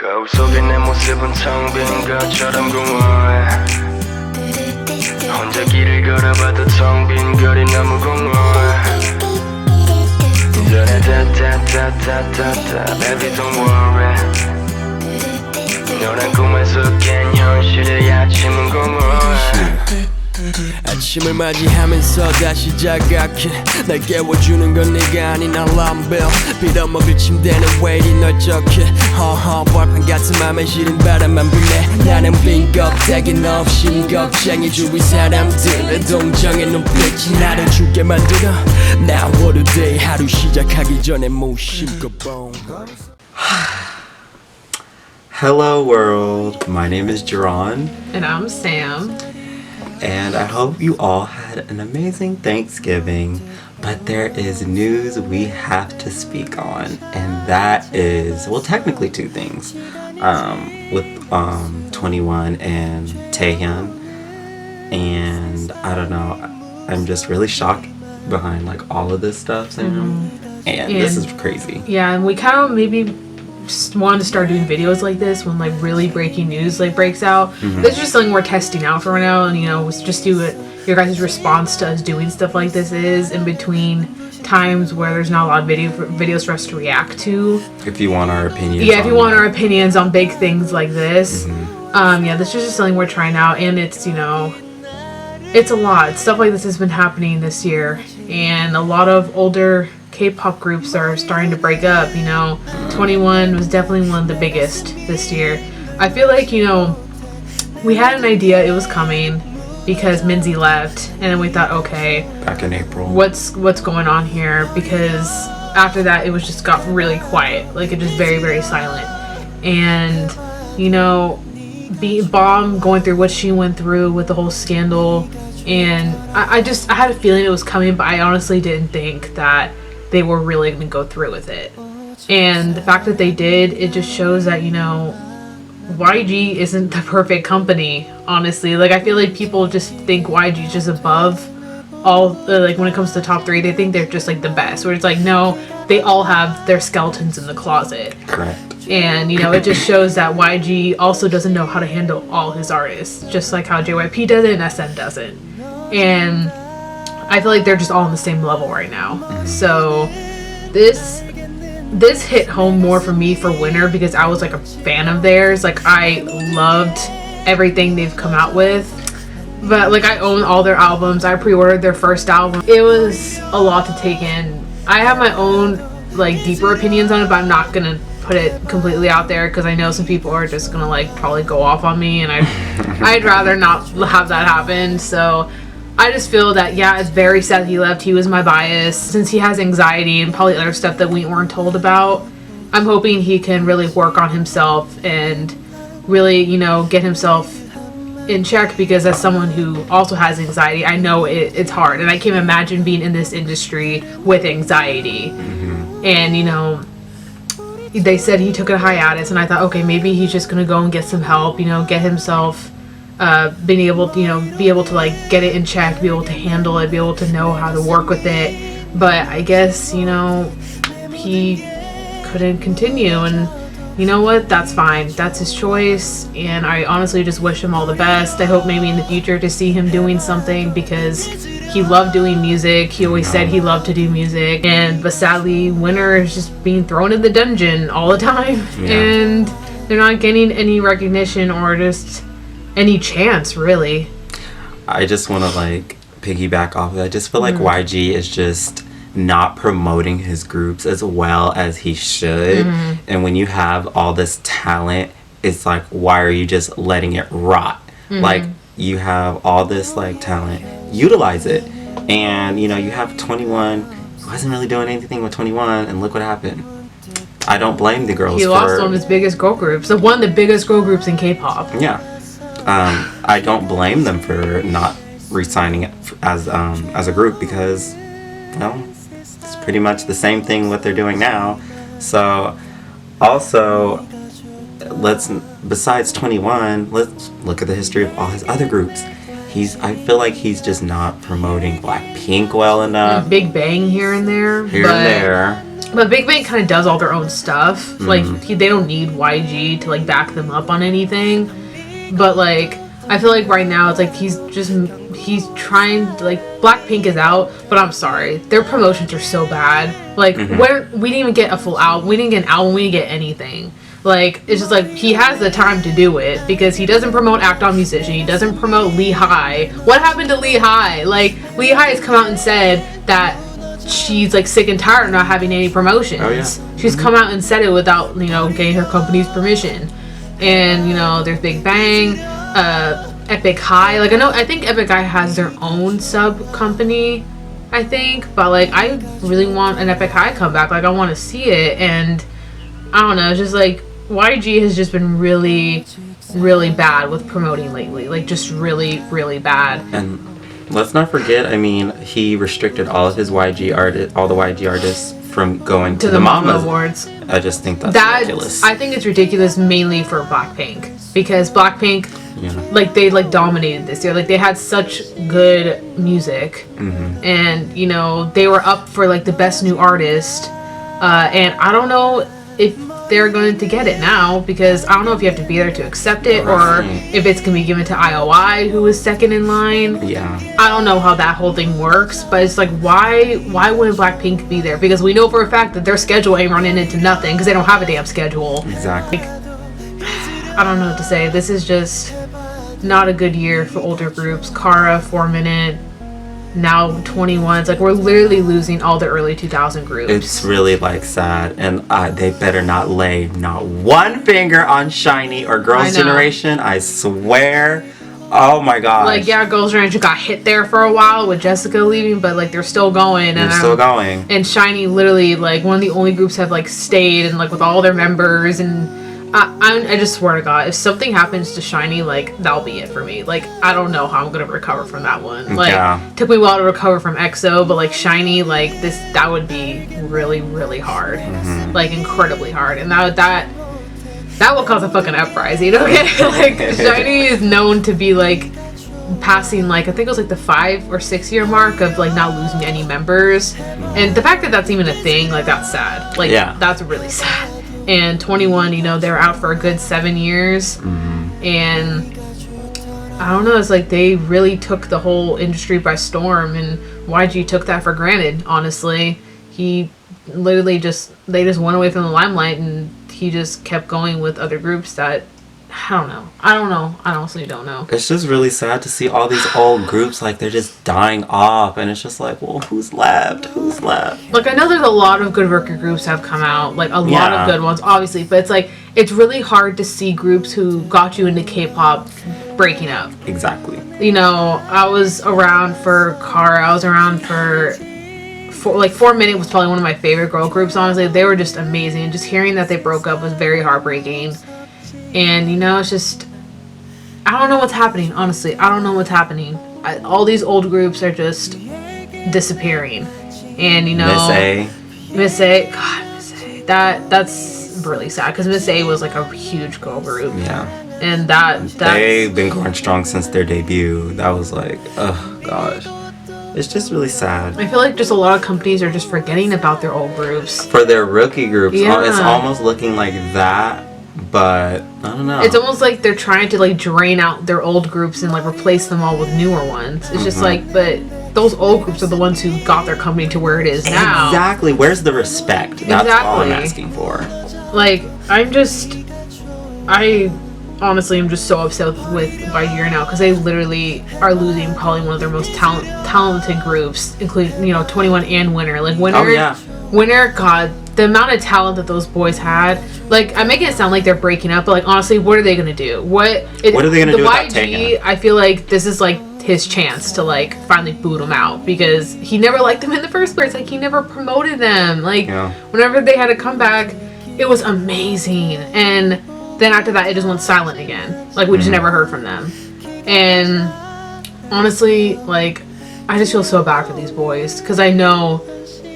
거울 속에 내 모습은 텅 빈 것처럼 공허해 혼자 길을 걸어봐도 텅 빈 거리 너무 공허해 Baby don't worry 너란 꿈에서 깬 현실의 아침은 공허해 아침을 맞이하면서 다시 자각해 날 깨워주는 건 네가 아닌 알람벨 빌어먹을 침대는 왜 이리 널쩍해 벌판 같은 맘에 시린 바람만 불네 나는 빈 껍데기 없이 겁쟁이 주위 사람들의 동정의 눈빛이 나를 죽게 만들어 Now what a day 하루 시작하기 전에 모심고 뽕 Hello world, my name is Jahron. And I'm Sam. And I hope you all had an amazing Thanksgiving. But there is news we have to speak on. And that is, well, technically two things. With 21 and Taehyun. And I don't know, I'm just really shocked behind like all of this stuff, Sam. And this is crazy. Yeah, and we kind of maybe just wanted to start doing videos like this when like really breaking news like breaks out. This is just something we're testing out for right now, and just do what your guys' response to us doing stuff like this is in between times where there's not a lot of videos for us to react to. If you want our opinions. Yeah, if you want our opinions on big things like this. Yeah, this is just something we're trying out, and it's it's a lot. Stuff like this has been happening this year, and a lot of older K-pop groups are starting to break up. 21 was definitely one of the biggest this year. I feel like we had an idea it was coming because Minzy left, and then we thought, okay, back in April, what's going on here? Because after that, it was just got really quiet, like it just very, very silent. And Bomb going through what she went through with the whole scandal, and I had a feeling it was coming, but I honestly didn't think that they were really going to go through with it. And the fact that they did, it just shows that YG isn't the perfect company, honestly. Like, I feel like people just think YG is just above all, like, when it comes to top three, they think they're just, like, the best. Where it's like, no, they all have their skeletons in the closet. Correct. And, it just shows that YG also doesn't know how to handle all his artists. Just like how JYP doesn't and SM doesn't. And I feel like they're just all on the same level right now. So, this hit home more for me for Winner because I was like a fan of theirs. Like, I loved everything they've come out with, but like I own all their albums. I pre-ordered their first album. It was a lot to take in. I have my own like deeper opinions on it, but I'm not gonna put it completely out there because I know some people are just gonna like probably go off on me, and I'd rather not have that happen. So I just feel that, yeah, it's very sad he left. He was my bias. Since he has anxiety and probably other stuff that we weren't told about, I'm hoping he can really work on himself and really, get himself in check, because as someone who also has anxiety, I know it's hard. And I can't imagine being in this industry with anxiety. And, they said he took a hiatus, and I thought, okay, maybe he's just going to go and get some help, get himself being able to, be able to like get it in check, be able to handle it, be able to know how to work with it. But I guess, he couldn't continue, and you know what? That's fine. That's his choice, and I honestly just wish him all the best. I hope maybe in the future to see him doing something, because he loved doing music. He always said he loved to do music, but sadly, Winner is just being thrown in the dungeon all the time, and they're not getting any recognition or just any chance, really. I just want to like piggyback off of that. I just feel like YG is just not promoting his groups as well as he should. And when you have all this talent, it's like, why are you just letting it rot? Like, you have all this like talent, utilize it. And you have 21 who wasn't really doing anything with 21, and look what happened. I don't blame the girls. He lost one of his biggest girl groups, one of the biggest girl groups in K-pop. I don't blame them for not re-signing it as a group, because it's pretty much the same thing what they're doing now. So also, besides 21, let's look at the history of all his other groups. I feel like he's just not promoting Blackpink well enough. Big Bang here and there. But Big Bang kind of does all their own stuff. Like, they don't need YG to, like, back them up on anything. But, like, I feel like right now it's like he's trying to, like, Blackpink is out, but I'm sorry, their promotions are so bad. Like, we didn't even get a full album, we didn't get an album, we didn't get anything. Like, it's just like, he has the time to do it, because he doesn't promote Act On Musician, he doesn't promote Lee Hi. What happened to Lee Hi? Like, Lee Hi has come out and said that she's, like, sick and tired of not having any promotions. Oh, yeah. She's come out and said it without, you know, getting her company's permission. And, you know, there's Big Bang, Epic High. Like, I think Epic High has their own sub company, I think, but, like, I really want an Epic High comeback. Like, I want to see it, and I don't know, it's just like YG has just been really, really bad with promoting lately. Like, just really, really bad. And let's not forget, I mean, he restricted all of his all the YG artists from going to the Mama Awards. I just think that's ridiculous. I think it's ridiculous mainly for Blackpink, because Blackpink, like, they, like, dominated this year. Like, they had such good music, and, you know, they were up for, like, the best new artist, and I don't know if they're going to get it now, because I don't know if you have to be there to accept it, or if it's going to be given to IOI, who is second in line. Yeah. I don't know how that whole thing works, but it's like, why wouldn't Blackpink be there? Because we know for a fact that their schedule ain't running into nothing, because they don't have a damn schedule. Exactly. Like, I don't know what to say. This is just not a good year for older groups. Kara, 4 Minute, now 21. It's like, we're literally losing all the early 2000 groups. It's really, like, sad, and they better not lay not one finger on SHINee or Girls' Generation. I swear. Oh my gosh. Like, yeah, Girls' Generation got hit there for a while with Jessica leaving, but, like, they're still going. They're still going. And SHINee literally, like, one of the only groups have, like, stayed, and, like, with all their members, and I just swear to God, if something happens to SHINee, like, that'll be it for me. Like, I don't know how I'm gonna recover from that one. Like, took me a while to recover from EXO, but, like, SHINee, like, that would be really, really hard. Like, incredibly hard. And that will cause a fucking uprising, okay? Like, SHINee is known to be, like, passing, like, I think it was, like, the 5 or 6 year mark of, like, not losing any members. And the fact that that's even a thing, like, that's sad. Like, that's really sad. And 21, you know, they were out for a good 7 years. And I don't know, it's like they really took the whole industry by storm, and YG took that for granted, honestly. He literally they just went away from the limelight, and he just kept going with other groups that, I don't know. I honestly don't know. It's just really sad to see all these old groups, like, they're just dying off, and it's just like, well, who's left? Like, I know there's a lot of good worker groups have come out, like, a lot of good ones, obviously, but it's like, it's really hard to see groups who got you into K-pop breaking up. Exactly. You know, I was around for Kara, I was around for 4 Minute was probably one of my favorite girl groups, honestly. They were just amazing. Just hearing that they broke up was very heartbreaking. And, you know, it's just, I don't know what's happening, honestly. I don't know what's happening. All these old groups are just disappearing. And, you know, Miss A, God, Miss A. That's really sad, because Miss A was, like, a huge girl group. Yeah. And they've been going strong since their debut. That was like, oh, gosh. It's just really sad. I feel like just a lot of companies are just forgetting about their old groups. For their rookie groups. Yeah. It's almost looking like that. But I don't know. It's almost like they're trying to, like, drain out their old groups and, like, replace them all with newer ones. It's just like, but those old groups are the ones who got their company to where it is now. Exactly. Where's the respect? That's all I'm asking for. Like, I honestly am just so upset with YG right now, because they literally are losing probably one of their most talented groups, including, you know, 21 and Winner. Like, Winner, God, the amount of talent that those boys had. Like, I'm making it sound like they're breaking up, but, like, honestly, what are they gonna do? What are they gonna do without YG? I feel like this is, like, his chance to, like, finally boot him out, because he never liked them in the first place. Like, he never promoted them. Like, whenever they had a comeback, it was amazing. And then after that, it just went silent again. Like, we just never heard from them. And honestly, like, I just feel so bad for these boys, because I know,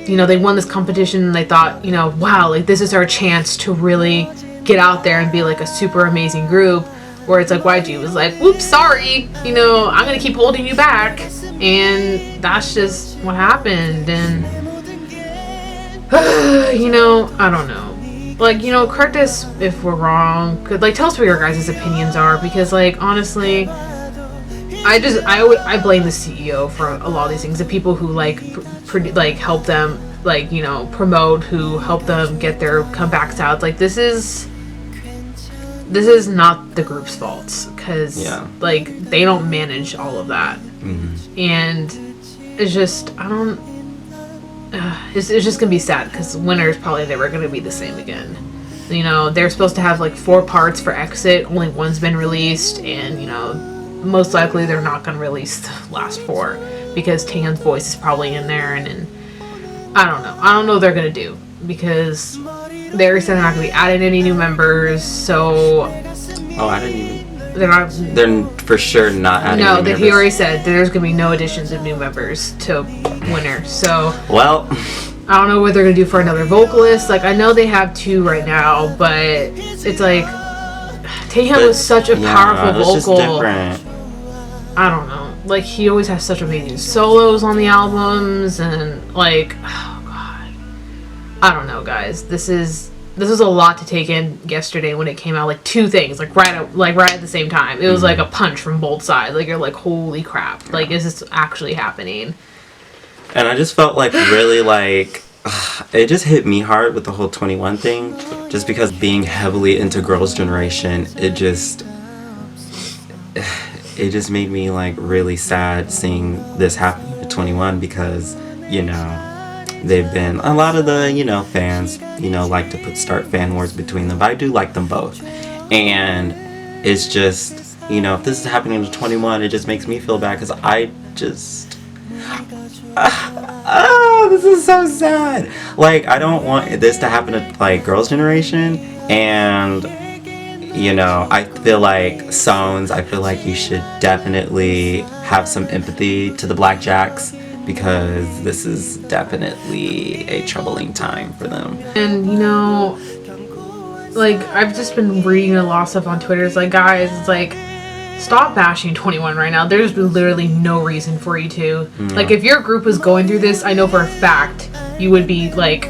you know, they won this competition and they thought, you know, wow, like, this is our chance to really get out there and be, like, a super amazing group. Where it's like YG was like, whoops, sorry, you know, I'm gonna keep holding you back. And that's just what happened. And You know, I don't know. Like, you know, correct us if we're wrong. Like, tell us what your guys' opinions are, because, like, honestly, I blame the CEO for a lot of these things. The people who like help them, like, you know, promote, who help them get their comebacks out. Like, this is not the group's fault, because like, they don't manage all of that. And it's just, I don't. It's just gonna be sad, because winter is probably never gonna be the same again. You know, they're supposed to have like 4 parts for Exit. Only one's been released, and you know, most likely they're not gonna release the last 4, because Taehyun's voice is probably in there, and I don't know. I don't know what they're gonna do, because they already said they're not gonna be adding any new members. So I didn't even. They're for sure not adding. No, that he already said there's gonna be no additions of new members to winter. So well, I don't know what they're gonna do for another vocalist. Like, I know they have 2 right now, but it's like Taehyun was such a powerful vocal. Just different. I don't know. Like, he always has such amazing solos on the albums, and like, oh god, I don't know, guys. This was a lot to take in yesterday when it came out. Like, 2 things, like right at the same time. It was like a punch from both sides. Like, you're like, holy crap! Like, is this actually happening? And I just felt like really like it just hit me hard with the whole 21 thing, just because being heavily into Girls' Generation, it just made me like really sad seeing this happen to 21, because you know, they've been a lot of the, you know, fans, you know, like to start fan wars between them, but I do like them both. And it's just, you know, if this is happening to 21, it just makes me feel bad, because I just this is so sad. Like, I don't want this to happen to like Girls' Generation. And you know, I feel like Sones, I feel like you should definitely have some empathy to the Blackjacks, because this is definitely a troubling time for them. And you know, like, I've just been reading a lot of stuff on Twitter. It's like, guys, it's like, stop bashing 21 right now. There's literally no reason for you to. Like, if your group was going through this, I know for a fact you would be like,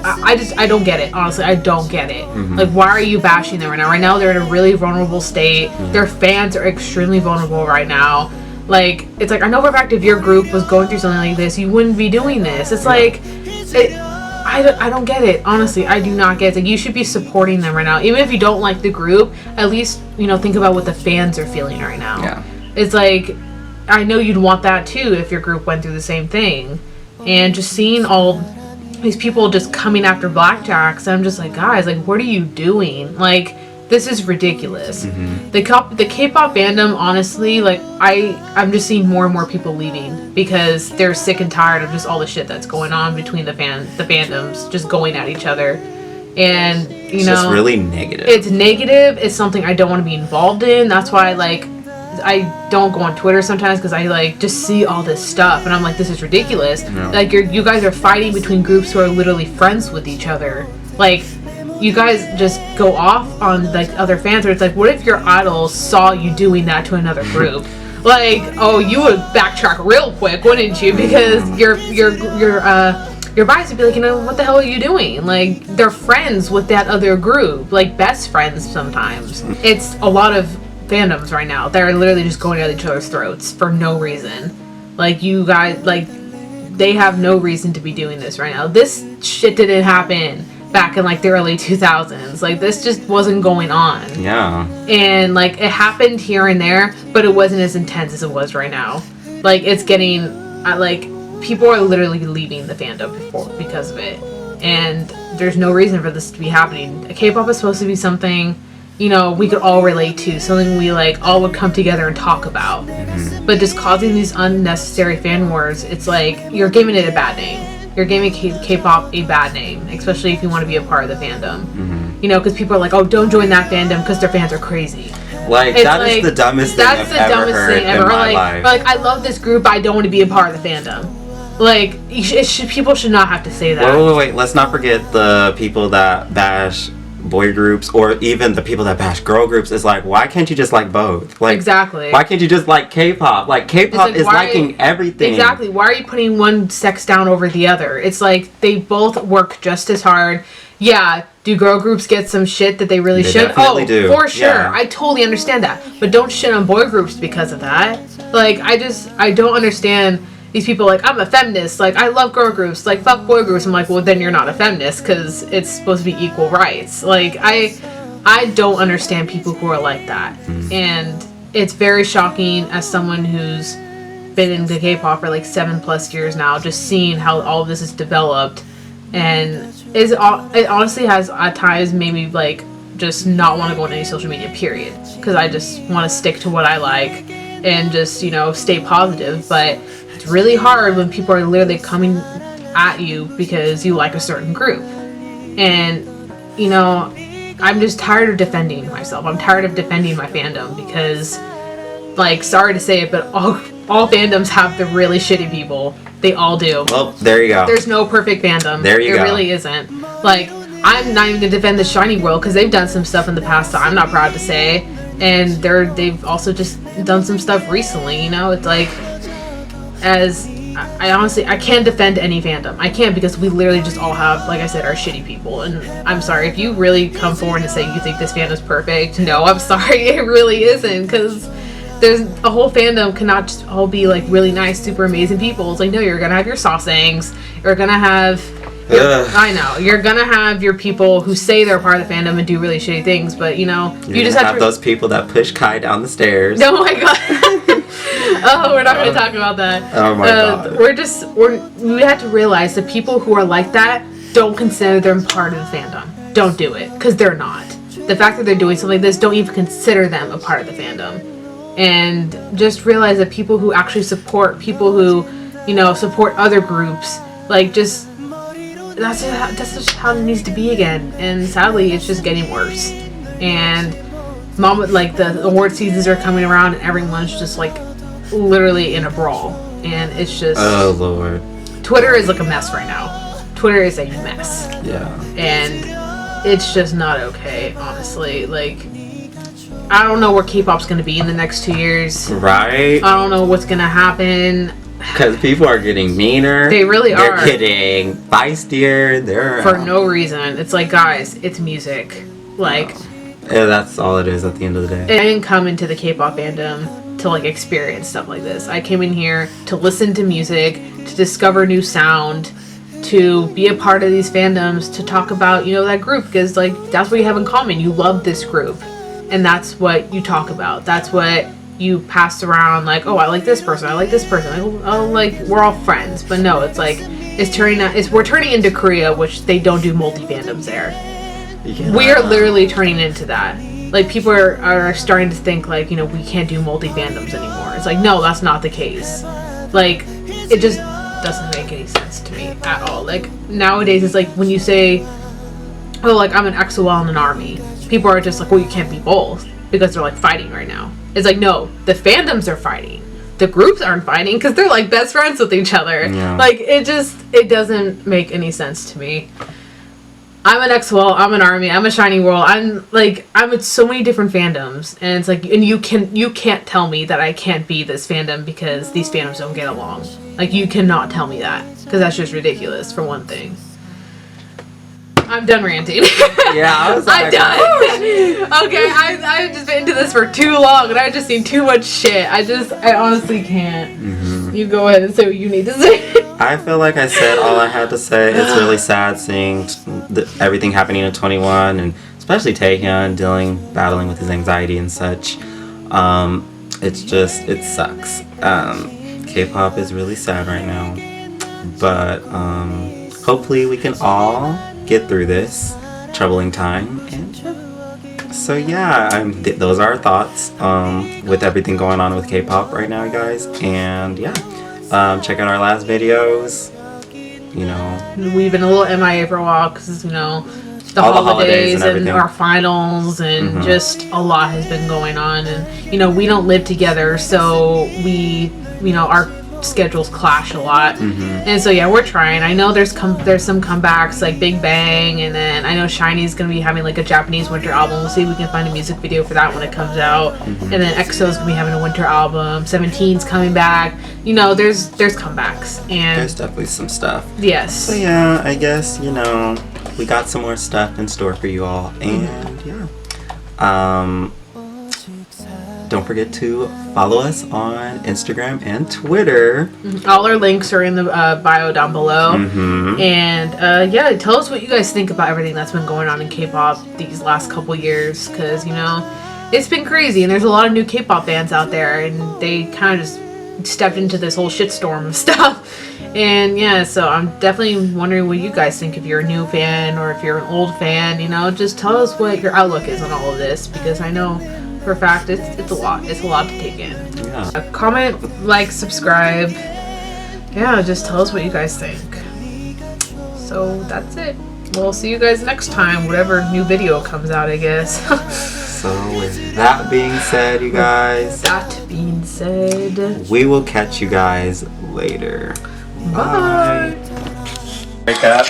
I don't get it. Honestly, I don't get it. Like, why are you bashing them right now? Right now, they're in a really vulnerable state. Their fans are extremely vulnerable right now. Like, it's like, I know for a fact if your group was going through something like this, you wouldn't be doing this. It's like, I don't get it. Honestly, I do not get it. It's like, you should be supporting them right now. Even if you don't like the group, at least, you know, think about what the fans are feeling right now. Yeah. It's like, I know you'd want that too if your group went through the same thing. And just seeing all these people just coming after Blackjacks, I'm just like, guys, like, what are you doing? Like, this is ridiculous. The K-pop fandom, honestly, like, I'm just seeing more and more people leaving, because they're sick and tired of just all the shit that's going on between the fandoms just going at each other. And you know, it's just really negative. It's negative. It's something I don't want to be involved in. That's why, like, I don't go on Twitter sometimes, because I like just see all this stuff and I'm like, this is ridiculous. Like, you guys are fighting between groups who are literally friends with each other. Like, you guys just go off on like other fans, where it's like, what if your idols saw you doing that to another group? Like, oh, you would backtrack real quick, wouldn't you? Because your bias would be like, you know, what the hell are you doing? Like, they're friends with that other group, like best friends sometimes. It's a lot of fandoms right now that are literally just going at each other's throats for no reason. Like, you guys, like, they have no reason to be doing this right now. This shit didn't happen back in like the early 2000s. Like, this just wasn't going on. Yeah. And like, it happened here and there, but it wasn't as intense as it was right now. Like, it's getting like, people are literally leaving the fandom because of it, and there's no reason for this to be happening. K-pop is supposed to be something, you know, we could all relate to, something we like all would come together and talk about. But just causing these unnecessary fan wars, it's like, you're giving it a bad name. You're giving K-pop a bad name, especially if you want to be a part of the fandom. You know, because people are like, oh, don't join that fandom because their fans are crazy. Like, that is the dumbest thing I've ever heard in my life. Like, I love this group, but I don't want to be a part of the fandom. Like, people should not have to say that. Wait. Let's not forget the people that bash boy groups, or even the people that bash girl groups, is like, why can't you just like both? Like, exactly. Why can't you just like K-pop? Like, K-pop is liking everything. Exactly. Why are you putting one sex down over the other? It's like they both work just as hard. Yeah, do girl groups get some shit that they really should? Oh, do. For sure. Yeah. I totally understand that. But don't shit on boy groups because of that. Like, I don't understand these people. Like, I'm a feminist. Like, I love girl groups. Like, fuck boy groups. I'm like, well, then you're not a feminist because it's supposed to be equal rights. Like, I don't understand people who are like that. And it's very shocking as someone who's been into K-pop for like 7+ years now, just seeing how all of this is developed. And it honestly has at times made me like just not want to go on any social media, period, because I just want to stick to what I like and just, you know, stay positive. But it's really hard when people are literally coming at you because you like a certain group. And, you know, I'm just tired of defending myself. I'm tired of defending my fandom because, like, sorry to say it, but all fandoms have the really shitty people. They all do. Well, there you go. There's no perfect fandom. There you go. There really isn't. Like, I'm not even gonna defend the Shiny World because they've done some stuff in the past that I'm not proud to say, and they've also just done some stuff recently. You know, it's like, as I honestly, I can't defend any fandom. I can't, because we literally just all have, like I said, our shitty people. And I'm sorry if you really come forward and say you think this fandom's perfect. No, I'm sorry, it really isn't, because there's a whole fandom cannot just all be like really nice, super amazing people. It's like, no, you're gonna have your sausangs. You're gonna have you're gonna have your people who say they're part of the fandom and do really shitty things, but you know, you just have those people that push Kai down the stairs. Oh my god. Oh, we're not gonna talk about that. Oh my god. We have to realize that people who are like that, don't consider them part of the fandom. Don't do it, because they're not. The fact that they're doing something like this, don't even consider them a part of the fandom. And just realize that people who actually support people who, you know, support other groups, like, just that's just how it needs to be again. And sadly, it's just getting worse. And like, the award seasons are coming around and everyone's just like literally in a brawl, and it's just, oh lord, Twitter is like a mess right now. Twitter is a mess. Yeah. And it's just not okay, honestly. Like, I don't know where K-pop's gonna be in the next 2 years. Right. I don't know what's gonna happen. Because people are getting meaner. They really are. They're getting feistier. They're for no reason. It's like, guys, it's music. Like, yeah, that's all it is at the end of the day. I didn't come into the K-pop fandom to like experience stuff like this. I came in here to listen to music, to discover new sound, to be a part of these fandoms, to talk about, you know, that group, because like that's what you have in common. You love this group, and that's what you talk about. That's what you pass around, like, oh, I like this person, I like this person, oh, like, we're all friends. But no, it's like, we're turning into Korea, which they don't do multi-fandoms there. Yeah. We are literally turning into that. Like, people are starting to think, like, you know, we can't do multi-fandoms anymore. It's like, no, that's not the case. Like, it just doesn't make any sense to me at all. Like, nowadays, it's like, when you say, oh, like, I'm an XOL and an ARMY, people are just like, well, you can't be both, because they're like fighting right now. It's like, no, the fandoms are fighting. The groups aren't fighting because they're like best friends with each other. Yeah. Like, it doesn't make any sense to me. I'm an XOL, I'm an ARMY, I'm a Shiny World. I'm in so many different fandoms, and it's like, and you can't tell me that I can't be this fandom because these fandoms don't get along. Like, you cannot tell me that, because that's just ridiculous, for one thing. I'm done ranting. Yeah, I was like, I'm done. Okay, I've just been into this for too long, and I've just seen too much shit. I honestly can't. Mm-hmm. You go ahead and say what you need to say. I feel like I said all I had to say. It's really sad seeing everything happening in 21, and especially Taehyun battling with his anxiety and such. It sucks. K-pop is really sad right now, but hopefully we can all get through this troubling time. And so yeah, those are our thoughts with everything going on with K-pop right now, guys. And yeah, check out our last videos. You know, we've been a little MIA for a while because, you know, the holidays and our finals, and just a lot has been going on. And, you know, we don't live together, so we, you know, our schedules clash a lot. And so yeah, we're trying. I know there's some comebacks like Big Bang, and then I know SHINee's gonna be having like a Japanese winter album. We'll see if we can find a music video for that when it comes out. And then EXO's gonna be having a winter album. 17's coming back. You know, there's comebacks, and There's definitely some stuff. yes. So yeah, I guess, you know, we got some more stuff in store for you all. And yeah. Don't forget to follow us on Instagram and Twitter. All our links are in the bio down below. And yeah, tell us what you guys think about everything that's been going on in K-pop these last couple years, because you know it's been crazy, and there's a lot of new K-pop bands out there, and they kind of just stepped into this whole shitstorm of stuff. And yeah, so I'm definitely wondering what you guys think, if you're a new fan or if you're an old fan. You know, just tell us what your outlook is on all of this, because I know for a fact it's a lot. It's a lot to take in. Yeah. Comment, like, subscribe. Yeah, just tell us what you guys think. So that's it. We'll see you guys next time, whatever new video comes out, I guess. So with that being said, you guys, That being said, we will catch you guys later. bye. Break up.